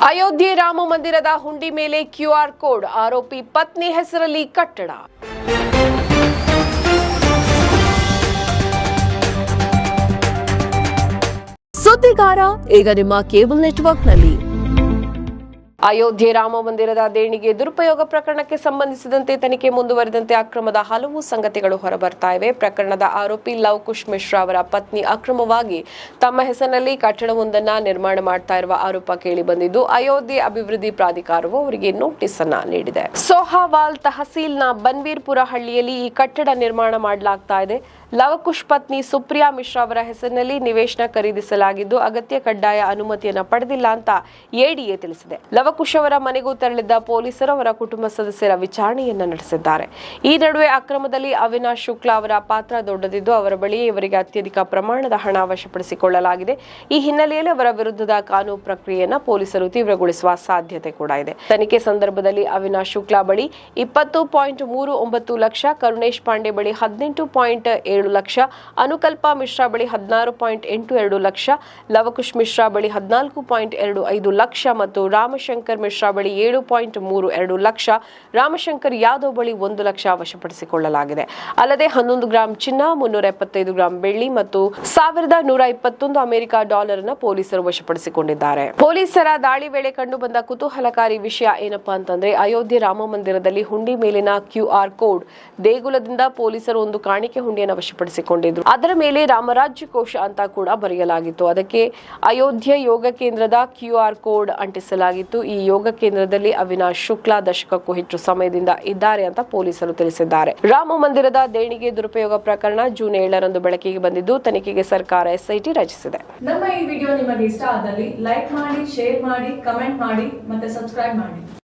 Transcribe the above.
ಅಯೋಧ್ಯೆ ರಾಮ ಮಂದಿರದ ಹುಂಡಿ ಮೇಲೆ ಕ್ಯೂಆರ್ ಕೋಡ್, ಆರೋಪಿ ಪತ್ನಿ ಹೆಸರಲ್ಲಿ ಕಟ್ಟಡ. ಸುದ್ದಿಗಾರ ಈಗ ನಿಮ್ಮ ಕೇಬಲ್ ನೆಟ್ವರ್ಕ್ನಲ್ಲಿ. ಅಯೋಧ್ಯೆ ರಾಮ ಮಂದಿರದ ದೇಣಿಗೆ ದುರುಪಯೋಗ ಪ್ರಕರಣಕ್ಕೆ ಸಂಬಂಧಿಸಿದಂತೆ ತನಿಖೆ ಮುಂದುವರೆದಂತೆ ಅಕ್ರಮದ ಹಲವು ಸಂಗತಿಗಳು ಹೊರಬರ್ತಾ ಇವೆ. ಪ್ರಕರಣದ ಆರೋಪಿ ಲವ್ ಕುಶ್ ಮಿಶ್ರಾ ಅವರ ಪತ್ನಿ ಅಕ್ರಮವಾಗಿ ತಮ್ಮ ಹೆಸರಿನಲ್ಲಿ ಕಟ್ಟಡವೊಂದನ್ನು ನಿರ್ಮಾಣ ಮಾಡ್ತಾ ಇರುವ ಆರೋಪ ಕೇಳಿ ಬಂದಿದ್ದು, ಅಯೋಧ್ಯೆ ಅಭಿವೃದ್ಧಿ ಪ್ರಾಧಿಕಾರವು ಅವರಿಗೆ ನೋಟಿಸ್ ಅನ್ನ ನೀಡಿದೆ. ಸೋಹಾವಾಲ್ ತಹಸೀಲ್ನ ಬನ್ವೀರ್ಪುರ ಹಳ್ಳಿಯಲ್ಲಿ ಈ ಕಟ್ಟಡ ನಿರ್ಮಾಣ ಮಾಡಲಾಗ್ತಾ ಇದೆ. ಲವಕುಶ್ ಪತ್ನಿ ಸುಪ್ರಿಯಾ ಮಿಶ್ರಾ ಅವರ ಹೆಸರಿನಲ್ಲಿ ನಿವೇಶನ ಖರೀದಿಸಲಾಗಿದ್ದು, ಅಗತ್ಯ ಕಡ್ಡಾಯ ಅನುಮತಿಯನ್ನು ಪಡೆದಿಲ್ಲ ಅಂತ ಎಡಿಎ ತಿಳಿಸಿದೆ. ಲವಕುಶ್ ಅವರ ಮನೆಗೂ ತೆರಳಿದ್ದ ಪೊಲೀಸರು ಅವರ ಕುಟುಂಬ ಸದಸ್ಯರ ವಿಚಾರಣೆಯನ್ನ ನಡೆಸಿದ್ದಾರೆ. ಈ ನಡುವೆ ಅಕ್ರಮದಲ್ಲಿ ಅವಿನಾಶ್ ಶುಕ್ಲಾ ಅವರ ಪಾತ್ರ ದೊಡ್ಡದಿದ್ದು, ಅವರ ಬಳಿ ಇವರಿಗೆ ಅತ್ಯಧಿಕ ಪ್ರಮಾಣದ ಹಣ ವಶಪಡಿಸಿಕೊಳ್ಳಲಾಗಿದೆ. ಈ ಹಿನ್ನೆಲೆಯಲ್ಲಿ ಅವರ ವಿರುದ್ಧದ ಕಾನೂನು ಪ್ರಕ್ರಿಯೆಯನ್ನು ಪೊಲೀಸರು ತೀವ್ರಗೊಳಿಸುವ ಸಾಧ್ಯತೆ ಕೂಡ ಇದೆ. ತನಿಖೆ ಸಂದರ್ಭದಲ್ಲಿ ಅವಿನಾಶ್ ಶುಕ್ಲಾ ಬಳಿ 20.39 ಲಕ್ಷ, ಕರುಣೇಶ್ ಪಾಂಡೆ ಬಳಿ 18.7 ಲಕ್ಷ, ಅನುಕಲ್ಪಾ ಮಿಶ್ರಾ ಬಳಿ 16.82 ಲಕ್ಷ, ಲವಕುಶ್ ಮಿಶ್ರಾ ಬಳಿ 14.25 ಲಕ್ಷ ಮತ್ತು ರಾಮಶಂಕರ್ ಮಿಶ್ರಾ ಬಳಿ 7.32 ಲಕ್ಷ, ರಾಮಶಂಕರ್ ಯಾದವ್ ಬಳಿ 1 ಲಕ್ಷ ವಶಪಡಿಸಿಕೊಳ್ಳಲಾಗಿದೆ. ಅಲ್ಲದೆ 11 ಗ್ರಾಂ ಚಿನ್ನ, 375 ಗ್ರಾಂ ಬೆಳ್ಳಿ ಮತ್ತು 1121 ಅಮೆರಿಕ ಡಾಲರ್ ಅನ್ನು ಪೊಲೀಸರು ವಶಪಡಿಸಿಕೊಂಡಿದ್ದಾರೆ. ಪೊಲೀಸರ ದಾಳಿ ವೇಳೆ ಕಂಡು ಬಂದ ಕುತೂಹಲಕಾರಿ ವಿಷಯ ಏನಪ್ಪಾ ಅಂತಂದ್ರೆ, ಅಯೋಧ್ಯೆ ರಾಮ ಮಂದಿರದಲ್ಲಿ ಹುಂಡಿ ಮೇಲಿನ ಕ್ಯೂಆರ್ ಕೋಡ್, ದೇಗುಲದಿಂದ ಪೊಲೀಸರು ಒಂದು ಕಾಣಿಕೆ ಹುಂಡಿಯನ್ನು ವಶಪಡಿಸಿಕೊಂಡಿದ್ರು. ಅದರ ಮೇಲೆ ರಾಮರಾಜ್ಯ ಕೋಶ ಅಂತ ಕೂಡ ಬರೆಯಲಾಗಿತ್ತು. ಅದಕ್ಕೆ ಅಯೋಧ್ಯೆ ಯೋಗ ಕೇಂದ್ರದ ಕ್ಯೂಆರ್ ಕೋಡ್ ಅಂಟಿಸಲಾಗಿತ್ತು. ಈ ಯೋಗ ಕೇಂದ್ರದಲ್ಲಿ ಅವಿನಾಶ್ ಶುಕ್ಲಾ ದಶಕಕ್ಕೂ ಹೆಚ್ಚು ಸಮಯದಿಂದ ಇದ್ದಾರೆ ಅಂತ ಪೊಲೀಸರು ತಿಳಿಸಿದ್ದಾರೆ. ರಾಮ ಮಂದಿರದ ದೇಣಿಗೆ ದುರುಪಯೋಗ ಪ್ರಕರಣ ಜೂನ್ 7ರಂದು ಬೆಳಕಿಗೆ ಬಂದಿದ್ದು, ತನಿಖೆಗೆ ಸರ್ಕಾರ ಎಸ್ಐಟಿ ರಚಿಸಿದೆ. ನಮ್ಮ ಈ ವಿಡಿಯೋ ನಿಮಗೆ ಇಷ್ಟ ಆದಲ್ಲಿ ಲೈಕ್ ಮಾಡಿ, ಶೇರ್ ಮಾಡಿ, ಕಮೆಂಟ್ ಮಾಡಿ ಮತ್ತೆ ಸಬ್ಸ್ಕ್ರೈಬ್ ಮಾಡಿ.